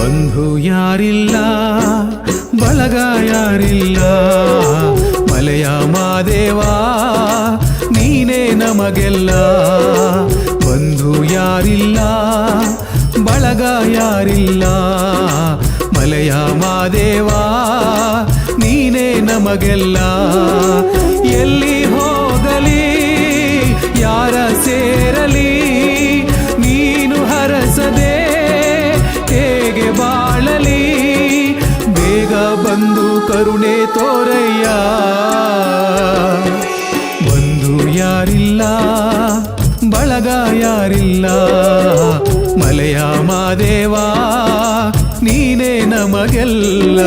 ಬಂಧು ಯಾರಿಲ್ಲ ಬಳಗ ಯಾರಿಲ್ಲ ಮಲೆಯ ಮಾದೇವ ನೀನೇ ನಮಗೆಲ್ಲ ಬಂಧು ಯಾರಿಲ್ಲ ಬಳಗ ಯಾರಿಲ್ಲ ಮಲೆಯ ಮಾದೇವ ನೀನೇ ನಮಗೆಲ್ಲ ಎಲ್ಲಿ ಹೋಗಲಿ ಯಾರ ಸೇರಲಿ ನೀನು ಹರಸದೆ ಹೇಗೆ ಬಾಳಲಿ ಬೇಗ ಬಂದು ಕರುಣೆ ತೋರಯ್ಯ ಬಂಧು ಯಾರಿಲ್ಲ ಬಳಗ ಯಾರಿಲ್ಲ ಮಲೆಯ ಮಾದೇವ ನೀನೇ ನಮಗೆಲ್ಲ